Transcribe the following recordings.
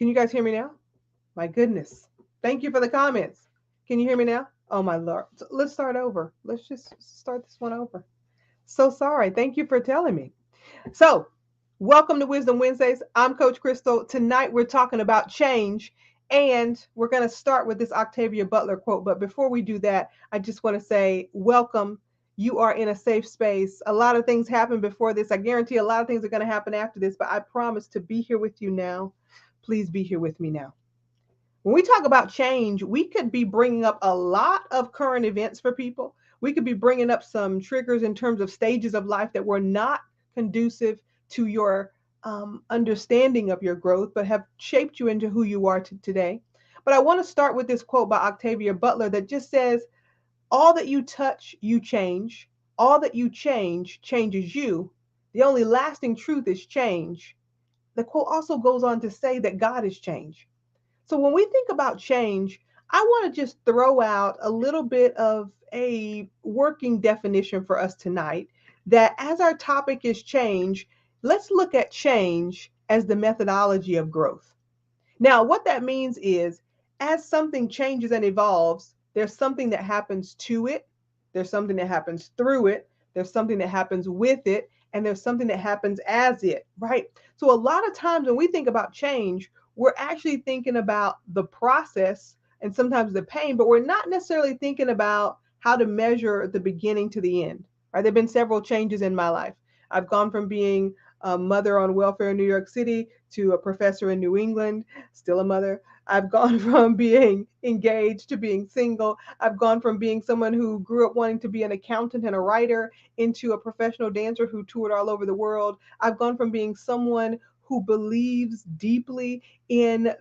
Can you guys hear me now? My goodness. Thank you for the comments. Can you hear me now? Oh my Lord. So let's start over. Let's just start this one over. So sorry. Thank you for telling me. So, welcome to Wisdom Wednesdays. I'm Coach Christal. Tonight we're talking about change, and we're going to start with this Octavia Butler quote. But before we do that, I just want to say welcome. You are in a safe space. A lot of things happened before this. I guarantee a lot of things are going to happen after this, but I promise to be here with you now. Please be here with me now. When we talk about change, we could be bringing up a lot of current events for people. We could be bringing up some triggers in terms of stages of life that were not conducive to your understanding of your growth, but have shaped you into who you are today. But I want to start with this quote by Octavia Butler that just says, all that you touch, you change. All that you change, changes you. The only lasting truth is change. The quote also goes on to say that God is change. So when we think about change, I want to just throw out a little bit of a working definition for us tonight that as our topic is change, let's look at change as the methodology of growth. Now, what that means is as something changes and evolves, there's something that happens to it, there's something that happens through it, there's something that happens with it, and there's something that happens as it, right? So a lot of times when we think about change, we're actually thinking about the process and sometimes the pain, but we're not necessarily thinking about how to measure the beginning to the end. Right? There have been several changes in my life. I've gone from being a mother on welfare in New York City to a professor in New England, still a mother. I've gone from being engaged to being single. I've gone from being someone who grew up wanting to be an accountant and a writer into a professional dancer who toured all over the world. I've gone from being someone who believes deeply in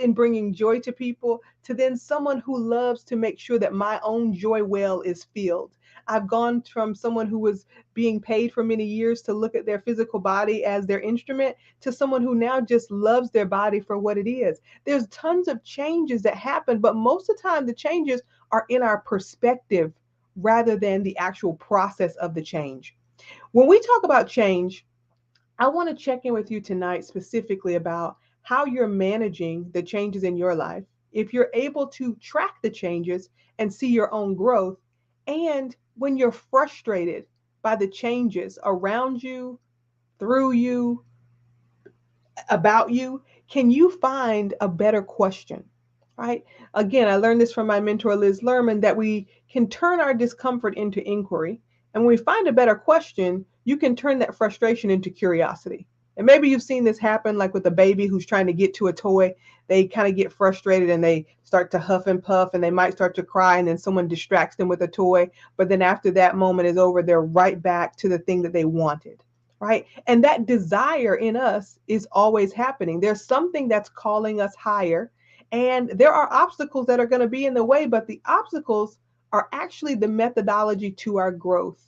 bringing joy to people to then someone who loves to make sure that my own joy well is filled. I've gone from someone who was being paid for many years to look at their physical body as their instrument to someone who now just loves their body for what it is. There's tons of changes that happen, but most of the time the changes are in our perspective rather than the actual process of the change. When we talk about change, I want to check in with you tonight specifically about how you're managing the changes in your life. If you're able to track the changes and see your own growth, and when you're frustrated by the changes around you, through you, about you, can you find a better question? Right? Again, I learned this from my mentor, Liz Lerman, that we can turn our discomfort into inquiry. And when we find a better question, you can turn that frustration into curiosity. And maybe you've seen this happen like with a baby who's trying to get to a toy. They kind of get frustrated and they start to huff and puff and they might start to cry and then someone distracts them with a toy. But then after that moment is over, they're right back to the thing that they wanted. Right. And that desire in us is always happening. There's something that's calling us higher. And there are obstacles that are going to be in the way, but the obstacles are actually the methodology to our growth.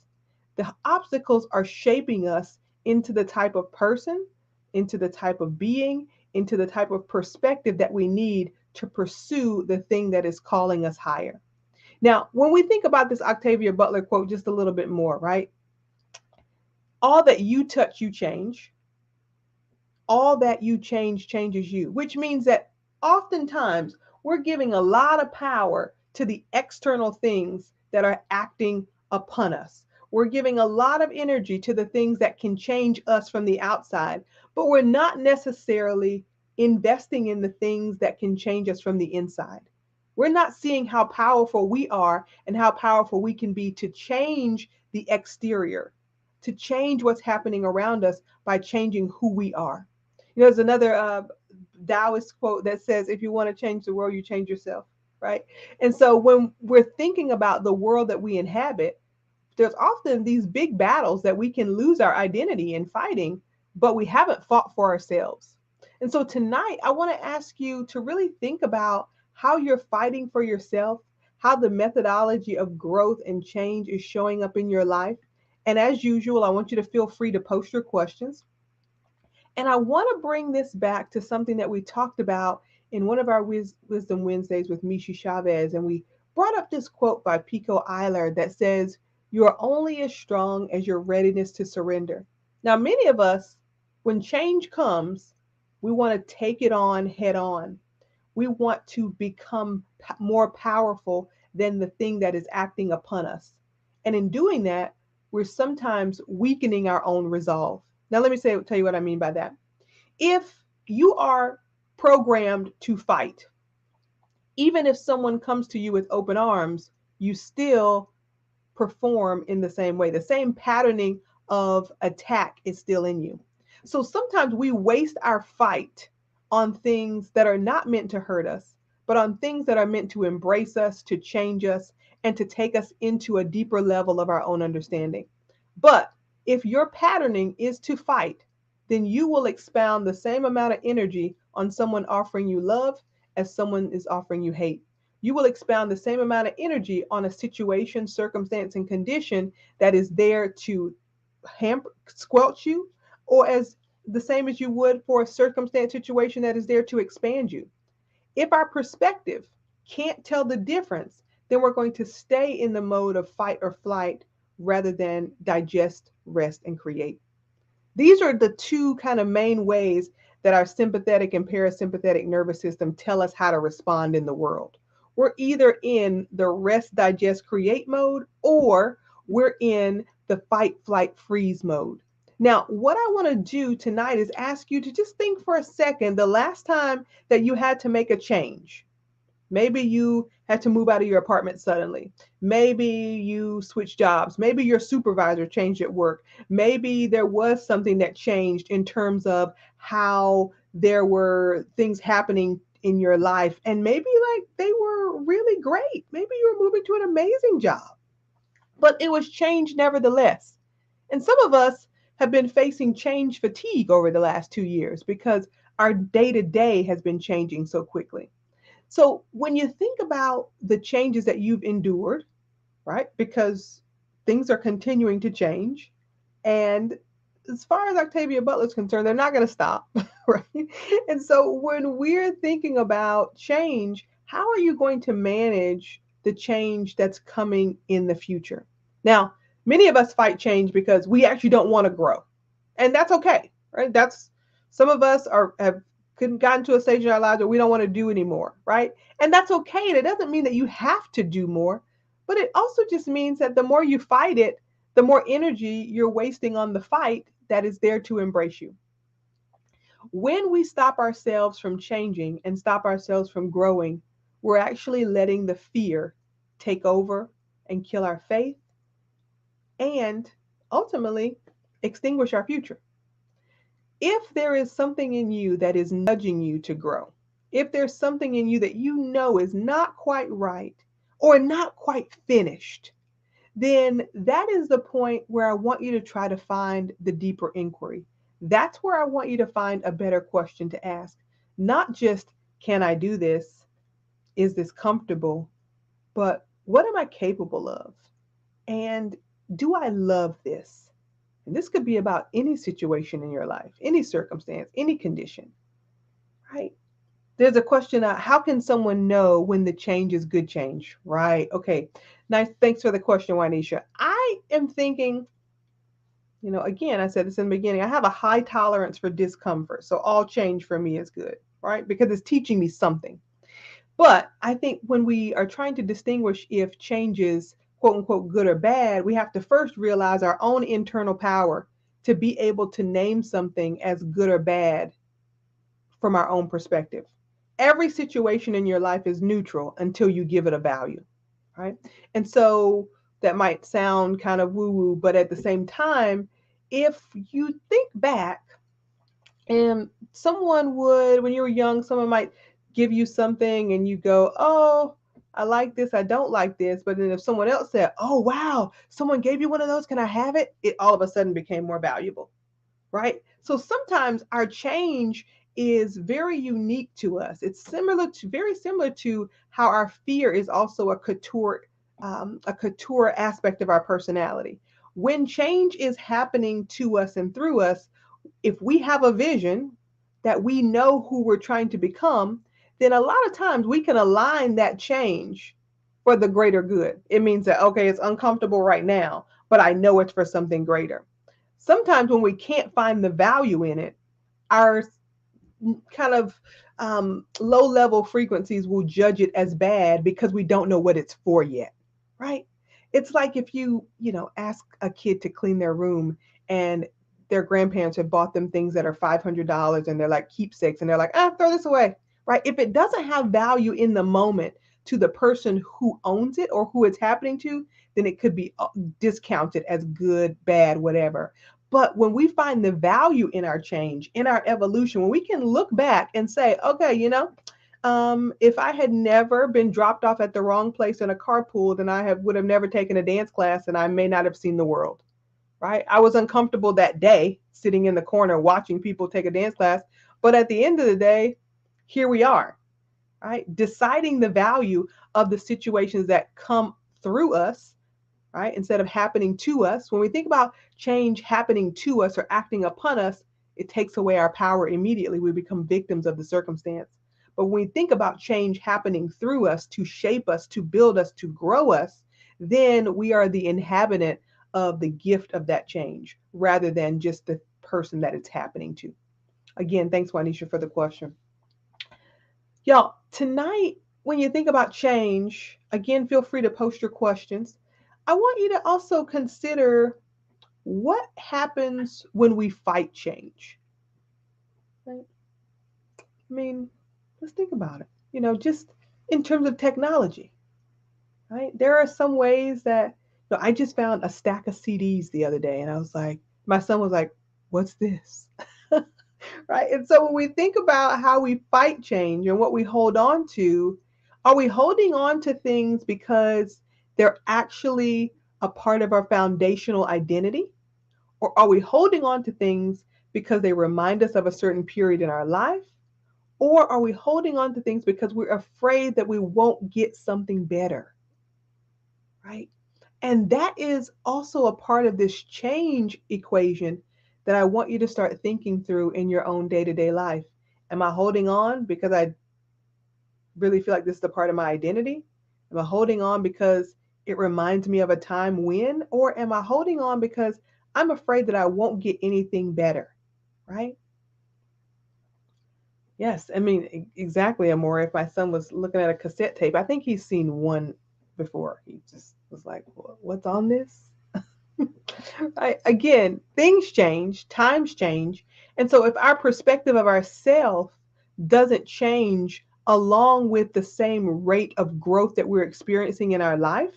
The obstacles are shaping us into the type of person, into the type of being, into the type of perspective that we need to pursue the thing that is calling us higher. Now, when we think about this Octavia Butler quote just a little bit more, right? All that you touch, you change. All that you change changes you, which means that oftentimes we're giving a lot of power to the external things that are acting upon us. We're giving a lot of energy to the things that can change us from the outside, but we're not necessarily investing in the things that can change us from the inside. We're not seeing how powerful we are and how powerful we can be to change the exterior, to change what's happening around us by changing who we are. You know, there's another Taoist quote that says, if you want to change the world, you change yourself, right? And so when we're thinking about the world that we inhabit, there's often these big battles that we can lose our identity in fighting, but we haven't fought for ourselves. And so tonight, I want to ask you to really think about how you're fighting for yourself, how the methodology of growth and change is showing up in your life. And as usual, I want you to feel free to post your questions. And I want to bring this back to something that we talked about in one of our Wisdom Wednesdays with Mishi Chavez. And we brought up this quote by Pico Eiler that says, "You are only as strong as your readiness to surrender." Now, many of us, when change comes, We want to take it on head on. We want to become more powerful than the thing that is acting upon us. And in doing that, we're sometimes weakening our own resolve. Now, let me tell you what I mean by that. If you are programmed to fight, even if someone comes to you with open arms, you still perform in the same way. The same patterning of attack is still in you. So sometimes we waste our fight on things that are not meant to hurt us, but on things that are meant to embrace us, to change us, and to take us into a deeper level of our own understanding. But if your patterning is to fight, then you will expound the same amount of energy on someone offering you love as someone is offering you hate. You will expound the same amount of energy on a situation, circumstance, and condition that is there to squelch you, or as the same as you would for a circumstance, situation that is there to expand you. If our perspective can't tell the difference, then we're going to stay in the mode of fight or flight rather than digest, rest, and create. These are the two kind of main ways that our sympathetic and parasympathetic nervous system tell us how to respond in the world. We're either in the rest, digest, create mode, or we're in the fight, flight, freeze mode. Now, what I want to do tonight is ask you to just think for a second the last time that you had to make a change. Maybe you had to move out of your apartment suddenly. Maybe you switched jobs. Maybe your supervisor changed at work. Maybe there was something that changed in terms of how there were things happening in your life. And maybe like they were really great. Maybe you were moving to an amazing job, but it was change nevertheless. And some of us have been facing change fatigue over the last 2 years because our day to day has been changing so quickly. So when you think about the changes that you've endured, right? Because things are continuing to change. And as far as Octavia Butler's concerned, they're not going to stop, right? And so when we're thinking about change, how are you going to manage the change that's coming in the future? Now, many of us fight change because we actually don't want to grow. And that's okay, right? That's some of us are have couldn't gotten to a stage in our lives where we don't want to do anymore, right? And that's okay. And it doesn't mean that you have to do more, but it also just means that the more you fight it, the more energy you're wasting on the fight that is there to embrace you. When we stop ourselves from changing and stop ourselves from growing, we're actually letting the fear take over and kill our faith and ultimately extinguish our future. If there is something in you that is nudging you to grow, if there's something in you that you know is not quite right or not quite finished, then that is the point where I want you to try to find the deeper inquiry. That's where I want you to find a better question to ask. Not just, can I do this? Is this comfortable? But what am I capable of? And do I love this? And this could be about any situation in your life, any circumstance, any condition, right? There's a question, how can someone know when the change is good change, right? Okay, nice. Thanks for the question, Juanisha. I am thinking, again, I said this in the beginning, I have a high tolerance for discomfort. So all change for me is good, right? Because it's teaching me something. But I think when we are trying to distinguish if change is quote unquote good or bad, we have to first realize our own internal power to be able to name something as good or bad from our own perspective. Every situation in your life is neutral until you give it a value, right? And so that might sound kind of woo woo, but at the same time, if you think back and someone would, when you were young, someone might give you something and you go, oh, I like this, I don't like this. But then if someone else said, oh, wow, someone gave you one of those, can I have it? It all of a sudden became more valuable, right? So sometimes our change is very unique to us. It's very similar to how our fear is also a couture aspect of our personality. When change is happening to us and through us, if we have a vision that we know who we're trying to become, then a lot of times we can align that change for the greater good. It means that, okay, it's uncomfortable right now, but I know it's for something greater. Sometimes when we can't find the value in it, our kind of low level frequencies will judge it as bad because we don't know what it's for yet, right? It's like if you ask a kid to clean their room and their grandparents have bought them things that are $500 and they're like keepsakes and they're like, throw this away, right? If it doesn't have value in the moment to the person who owns it or who it's happening to, then it could be discounted as good, bad, whatever. But when we find the value in our change, in our evolution, when we can look back and say, okay, if I had never been dropped off at the wrong place in a carpool, then would have never taken a dance class and I may not have seen the world, right? I was uncomfortable that day sitting in the corner watching people take a dance class. But at the end of the day, here we are, right? Deciding the value of the situations that come through us, right? Instead of happening to us. When we think about change happening to us or acting upon us, it takes away our power immediately. We become victims of the circumstance. But when we think about change happening through us to shape us, to build us, to grow us, then we are the inhabitant of the gift of that change rather than just the person that it's happening to. Again, thanks, Juanisha, for the question. Y'all, tonight, when you think about change, again, feel free to post your questions. I want you to also consider what happens when we fight change. Right? I mean, let's think about it. Just in terms of technology, right? There are some ways that I just found a stack of CDs the other day, and I was like, my son was like, "What's this?" Right? And so when we think about how we fight change and what we hold on to, are we holding on to things because they're actually a part of our foundational identity? Or are we holding on to things because they remind us of a certain period in our life? Or are we holding on to things because we're afraid that we won't get something better? Right? And that is also a part of this change equation that I want you to start thinking through in your own day to day life. Am I holding on because I really feel like this is a part of my identity? Am I holding on because it reminds me of a time when? Or am I holding on because I'm afraid that I won't get anything better? Right? Yes. I mean, exactly, Amore. If my son was looking at a cassette tape, I think he's seen one before. He just was like, what's on this? Right? Again, things change, times change. And so if our perspective of ourself doesn't change along with the same rate of growth that we're experiencing in our life,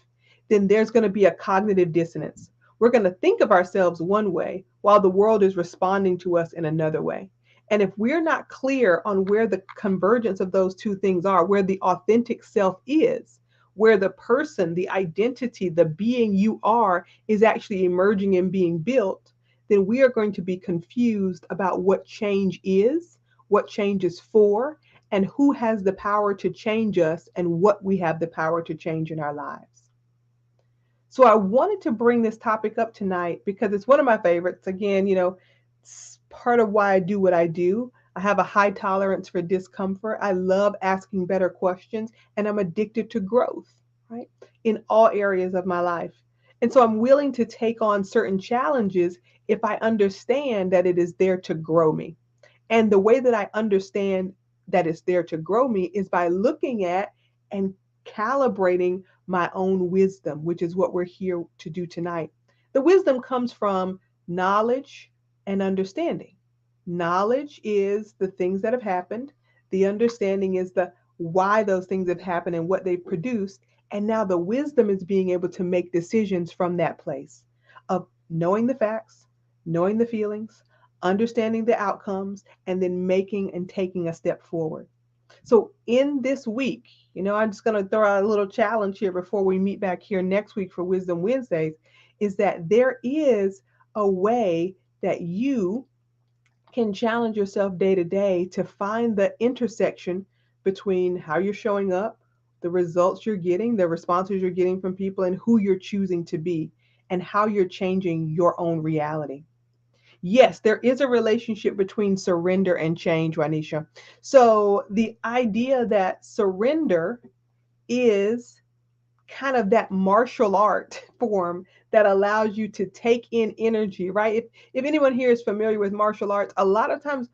then there's going to be a cognitive dissonance. We're going to think of ourselves one way while the world is responding to us in another way. And if we're not clear on where the convergence of those two things are, where the authentic self is, where the person, the identity, the being you are is actually emerging and being built, then we are going to be confused about what change is, what change is for, and who has the power to change us and what we have the power to change in our lives. So I wanted to bring this topic up tonight because it's one of my favorites. Again, it's part of why I do what I do. I have a high tolerance for discomfort. I love asking better questions, and I'm addicted to growth, right? In all areas of my life. And so I'm willing to take on certain challenges if I understand that it is there to grow me. And the way that I understand that it's there to grow me is by looking at and calibrating my own wisdom, which is what we're here to do tonight. The wisdom comes from knowledge and understanding. Knowledge is the things that have happened. The understanding is the why those things have happened and what they've produced. And now the wisdom is being able to make decisions from that place of knowing the facts, knowing the feelings, understanding the outcomes, and then making and taking a step forward. So in this week, I'm just going to throw out a little challenge here before we meet back here next week for Wisdom Wednesdays, is that there is a way that you can challenge yourself day to day to find the intersection between how you're showing up, the results you're getting, the responses you're getting from people, and who you're choosing to be, and how you're changing your own reality. Yes, there is a relationship between surrender and change, Juanisha. So the idea that surrender is kind of that martial art form that allows you to take in energy, right? If anyone here is familiar with martial arts, a lot of times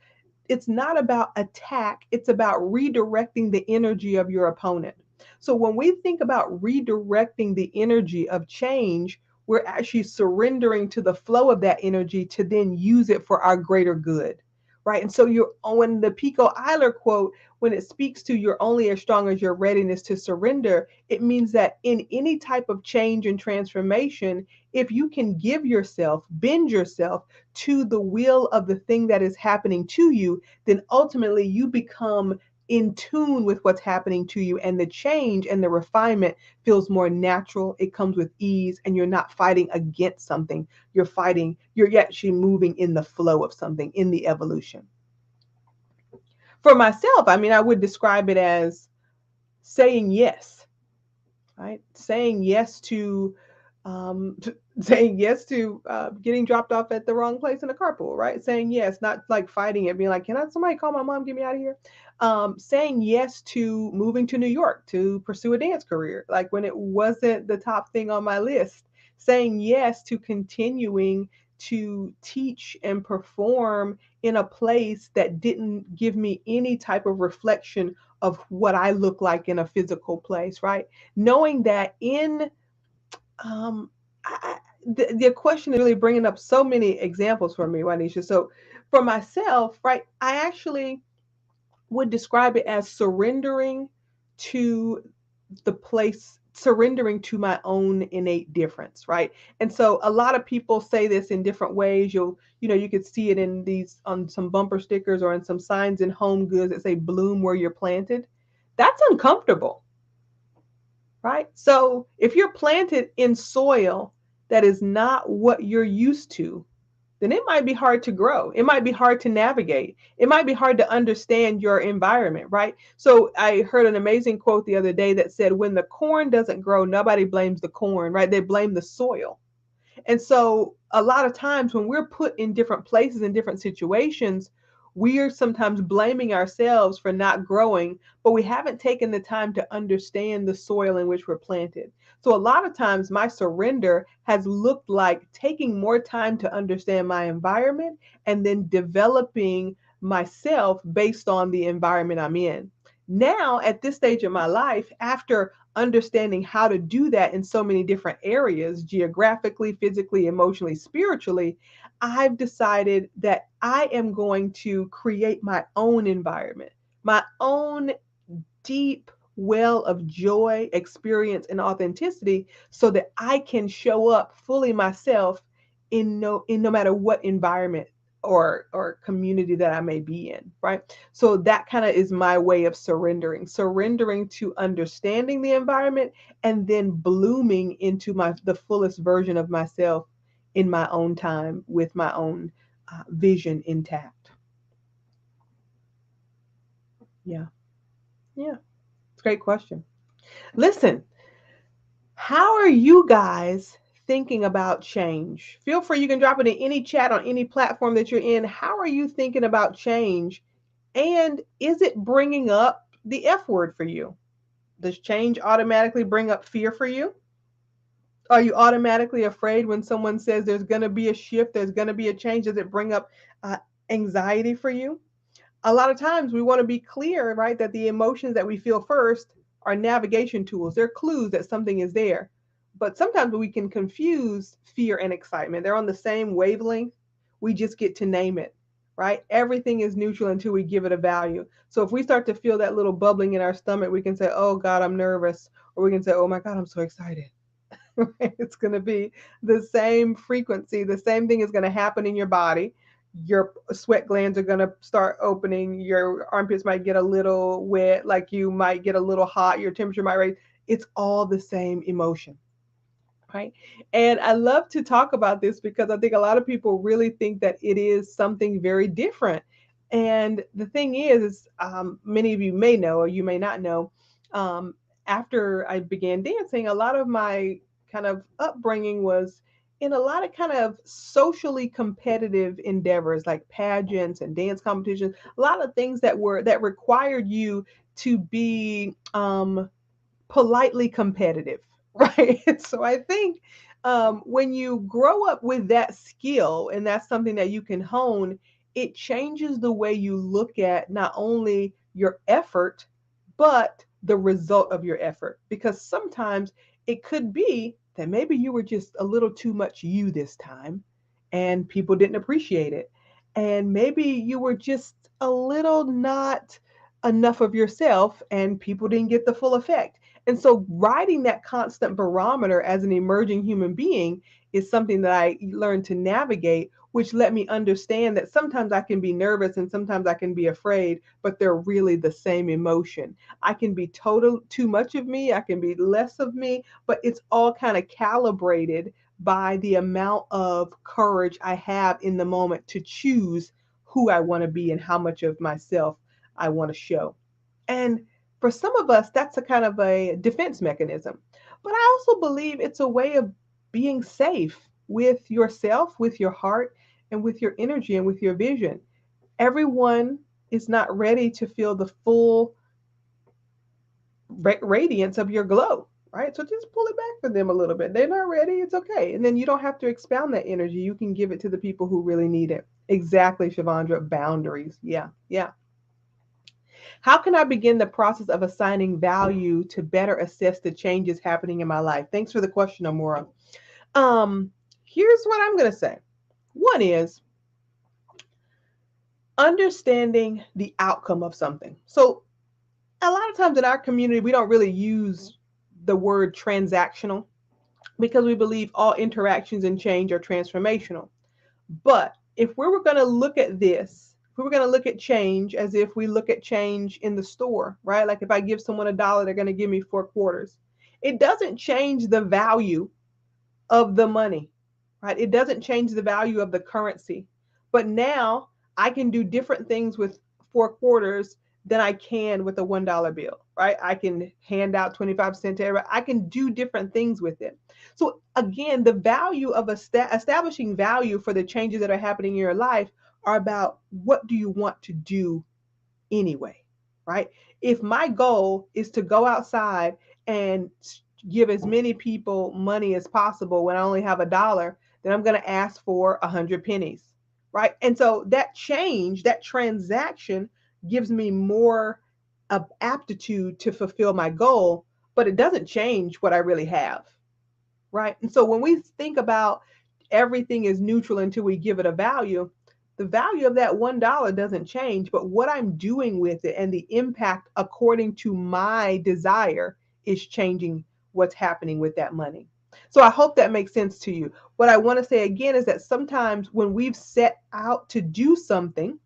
it's not about attack, it's about redirecting the energy of your opponent. So when we think about redirecting the energy of change, we're actually surrendering to the flow of that energy to then use it for our greater good. Right. And so you're when the Pico Eiler quote, when it speaks to you're only as strong as your readiness to surrender, it means that in any type of change and transformation, if you can give yourself, bend yourself to the will of the thing that is happening to you, then ultimately you become in tune with what's happening to you, and the change and the refinement feels more natural. It comes with ease, and you're not fighting against something. You're actually moving in the flow of something, in the evolution. For myself, I mean, I would describe it as saying yes, right? Saying yes to saying yes to getting dropped off at the wrong place in a carpool, right? Saying yes, not like fighting it, being like, can I somebody call my mom, get me out of here? Saying yes to moving to New York to pursue a dance career, like when it wasn't the top thing on my list. Saying yes to continuing to teach and perform in a place that didn't give me any type of reflection of what I look like in a physical place, right? Knowing that in um, the question is really bringing up so many examples for me, Juanisha. So for myself, right, I actually would describe it as surrendering to the place, surrendering to my own innate difference, right? And so a lot of people say this in different ways. You could see it in these on some bumper stickers or in some signs in home goods that say bloom where you're planted. That's uncomfortable, right? So if you're planted in soil that is not what you're used to, then it might be hard to grow. It might be hard to navigate. It might be hard to understand your environment, right? So I heard an amazing quote the other day that said, when the corn doesn't grow, nobody blames the corn, right? They blame the soil. And so a lot of times when we're put in different places in different situations, we are sometimes blaming ourselves for not growing, but we haven't taken the time to understand the soil in which we're planted. So a lot of times my surrender has looked like taking more time to understand my environment and then developing myself based on the environment I'm in. Now, at this stage of my life, after understanding how to do that in so many different areas, geographically, physically, emotionally, spiritually, I've decided that I am going to create my own environment, my own deep well of joy, experience, and authenticity so that I can show up fully myself in no matter what environment or community that I may be in, right? So that kind of is my way of surrendering to understanding the environment and then blooming into the fullest version of myself in my own time with my own vision intact. Yeah. Yeah. It's a great question. Listen, how are you guys thinking about change? Feel free, you can drop it in any chat on any platform that you're in. How are you thinking about change? And is it bringing up the F word for you? Does change automatically bring up fear for you? Are you automatically afraid when someone says there's going to be a shift, there's going to be a change? Does it bring up anxiety for you? A lot of times we want to be clear, right, that the emotions that we feel first are navigation tools. They're clues that something is there. But sometimes we can confuse fear and excitement. They're on the same wavelength. We just get to name it, right? Everything is neutral until we give it a value. So if we start to feel that little bubbling in our stomach, we can say, oh God, I'm nervous. Or we can say, oh my God, I'm so excited. It's going to be the same frequency. The same thing is going to happen in your body. Your sweat glands are going to start opening. Your armpits might get a little wet, like you might get a little hot. Your temperature might raise. It's all the same emotion, right? And I love to talk about this because I think a lot of people really think that it is something very different. And the thing is many of you may know or you may not know, um, after I began dancing, a lot of my kind of upbringing was in a lot of kind of socially competitive endeavors like pageants and dance competitions, a lot of things that required you to be politely competitive, right? So I think when you grow up with that skill and that's something that you can hone, it changes the way you look at not only your effort, but the result of your effort. Because sometimes it could be that maybe you were just a little too much you this time and people didn't appreciate it. And maybe you were just a little not enough of yourself and people didn't get the full effect. And so, riding that constant barometer as an emerging human being is something that I learned to navigate, which let me understand that sometimes I can be nervous and sometimes I can be afraid, but they're really the same emotion. I can be total too much of me, I can be less of me, but it's all kind of calibrated by the amount of courage I have in the moment to choose who I want to be and how much of myself I want to show. And for some of us, that's a kind of a defense mechanism. But I also believe it's a way of being safe with yourself, with your heart, and with your energy and with your vision. Everyone is not ready to feel the full radiance of your glow, right? So just pull it back for them a little bit. They're not ready, it's okay. And then you don't have to expound that energy. You can give it to the people who really need it. Exactly, Shavandra. Boundaries. Yeah, yeah. How can I begin the process of assigning value to better assess the changes happening in my life? Thanks for the question, Amora. Um, Here's what I'm going to say. One is understanding the outcome of something. So, a lot of times in our community, we don't really use the word transactional because we believe all interactions and change are transformational. But if we were going to look at this, if we were going to look at change as if we look at change in the store, right? Like if I give someone $1, they're going to give me 4 quarters. It doesn't change the value of the money, right? It doesn't change the value of the currency. But now I can do different things with 4 quarters than I can with a $1 bill, right? I can hand out 25 cents to everybody. I can do different things with it. So again, the value of establishing value for the changes that are happening in your life are about what do you want to do anyway, right? If my goal is to go outside and give as many people money as possible when I only have $1, then I'm going to ask for 100 pennies, right? And so that change, that transaction gives me more aptitude to fulfill my goal, but it doesn't change what I really have, right? And so when we think about everything is neutral until we give it a value, the value of that $1 doesn't change, but what I'm doing with it and the impact according to my desire is changing what's happening with that money. So I hope that makes sense to you. What I want to say again is that sometimes when we've set out to do something,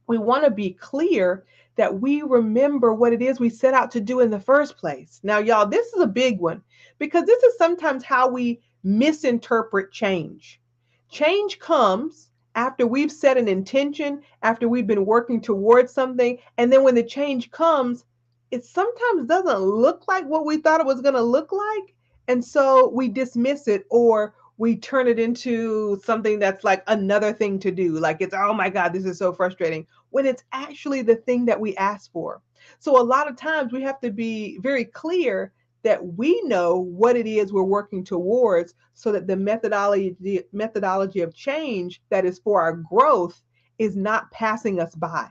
we want to be clear that we remember what it is we set out to do in the first place. Now, y'all, this is a big one because this is sometimes how we misinterpret change. Change comes after we've set an intention, after we've been working towards something, and then when the change comes, it sometimes doesn't look like what we thought it was going to look like. And so we dismiss it or we turn it into something that's like another thing to do. Like it's, oh my God, this is so frustrating when it's actually the thing that we asked for. So a lot of times we have to be very clear that we know what it is we're working towards so that the methodology of change that is for our growth is not passing us by,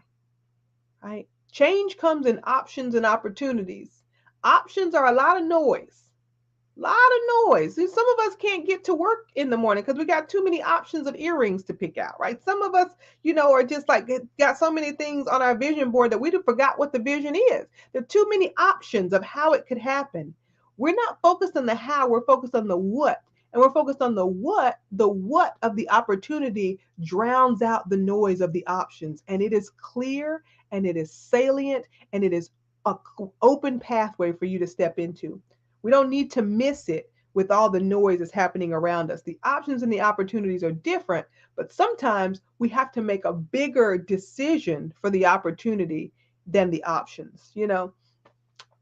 right? Change comes in options and opportunities. Options are a lot of noise. Lot of noise. See, some of us can't get to work in the morning because we got too many options of earrings to pick out, right? Some of us, are just like got so many things on our vision board that we forgot what the vision is. There are too many options of how it could happen. We're not focused on the how, we're focused on the what. And we're focused on the what of the opportunity drowns out the noise of the options. And it is clear and it is salient and it is an open pathway for you to step into. We don't need to miss it with all the noise that's happening around us. The options and the opportunities are different, but sometimes we have to make a bigger decision for the opportunity than the options.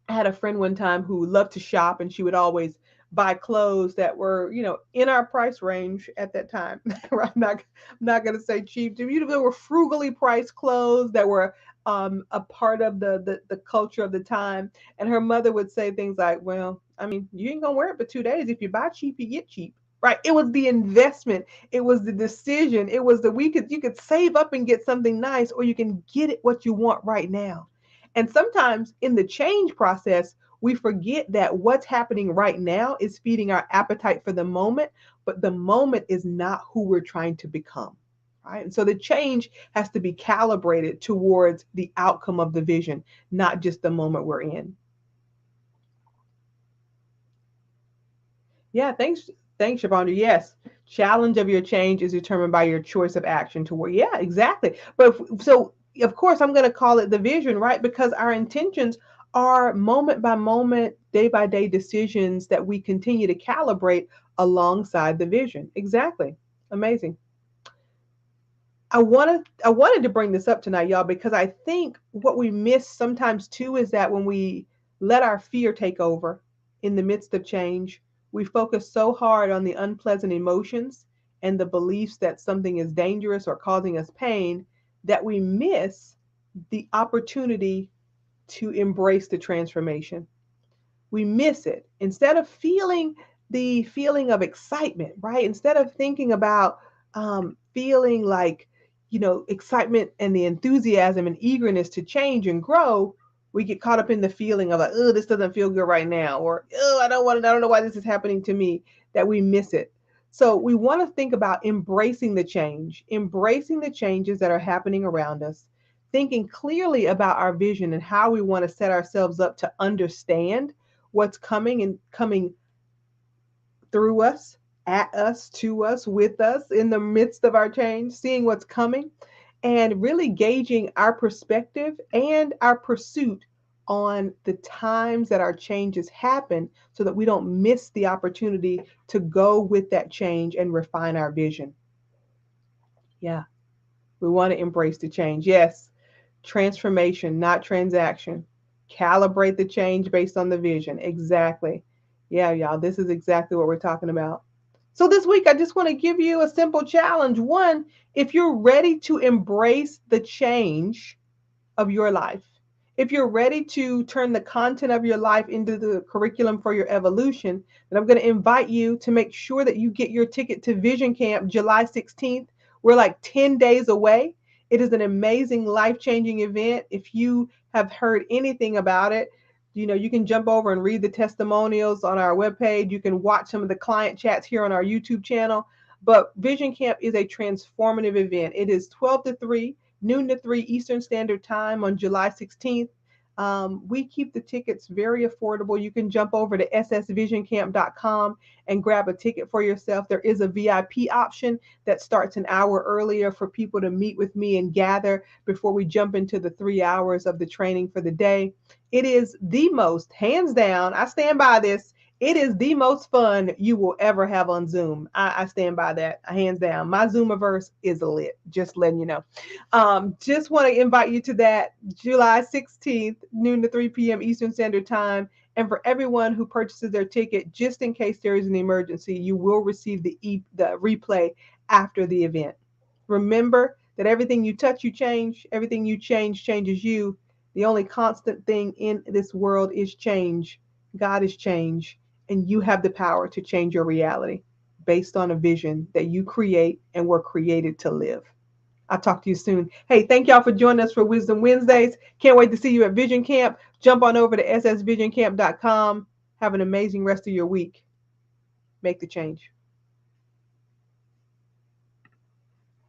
I had a friend one time who loved to shop and she would always buy clothes that were, in our price range at that time. I'm not going to say cheap. There were frugally priced clothes that were a part of the culture of the time. And her mother would say things like, well, I mean, you ain't going to wear it for 2 days. If you buy cheap, you get cheap. right? It was the investment. It was the decision. It was that you could save up and get something nice, or you can get it what you want right now. And sometimes in the change process, we forget that what's happening right now is feeding our appetite for the moment, but the moment is not who we're trying to become. Right. And so the change has to be calibrated towards the outcome of the vision, not just the moment we're in. Yeah, thanks, Shavonda. Yes, challenge of your change is determined by your choice of action toward. Yeah, exactly. But so of course I'm going to call it the vision, right? Because our intentions are moment by moment, day by day decisions that we continue to calibrate alongside the vision. Exactly. Amazing. I wanted to bring this up tonight, y'all, because I think what we miss sometimes too is that when we let our fear take over in the midst of change, we focus so hard on the unpleasant emotions and the beliefs that something is dangerous or causing us pain that we miss the opportunity to embrace the transformation. We miss it. Instead of feeling the feeling of excitement, right? Instead of thinking about feeling like, excitement and the enthusiasm and eagerness to change and grow, we get caught up in the feeling of like, oh, this doesn't feel good right now, or oh, I don't know why this is happening to me, that we miss it. So we want to think about embracing the change, embracing the changes that are happening around us, thinking clearly about our vision and how we want to set ourselves up to understand what's coming and coming through us, at us, to us, with us in the midst of our change, seeing what's coming, and really gauging our perspective and our pursuit on the times that our changes happen so that we don't miss the opportunity to go with that change and refine our vision. Yeah, we want to embrace the change. Yes, transformation, not transaction. Calibrate the change based on the vision. Exactly. Yeah, y'all, this is exactly what we're talking about. So this week, I just want to give you a simple challenge. One, if you're ready to embrace the change of your life, if you're ready to turn the content of your life into the curriculum for your evolution, then I'm going to invite you to make sure that you get your ticket to Vision Camp July 16th. We're like 10 days away. It is an amazing, life changing event. If you have heard anything about it, you can jump over and read the testimonials on our webpage. You can watch some of the client chats here on our YouTube channel. But Vision Camp is a transformative event. It is 12 to 3, noon to 3 Eastern Standard Time on July 16th. We keep the tickets very affordable. You can jump over to ssvisioncamp.com and grab a ticket for yourself. There is a VIP option that starts an hour earlier for people to meet with me and gather before we jump into the 3 hours of the training for the day. It is the most, hands down, I stand by this. It is the most fun you will ever have on Zoom. I stand by that, hands down. My Zoomiverse is lit, just letting you know. Just want to invite you to that July 16th, noon to 3 p.m. Eastern Standard Time. And for everyone who purchases their ticket, just in case there is an emergency, you will receive the replay after the event. Remember that everything you touch, you change. Everything you change changes you. The only constant thing in this world is change. God is change, and you have the power to change your reality based on a vision that you create and were created to live. I'll talk to you soon. Hey, thank y'all for joining us for Wisdom Wednesdays. Can't wait to see you at Vision Camp. Jump on over to ssvisioncamp.com. Have an amazing rest of your week. Make the change.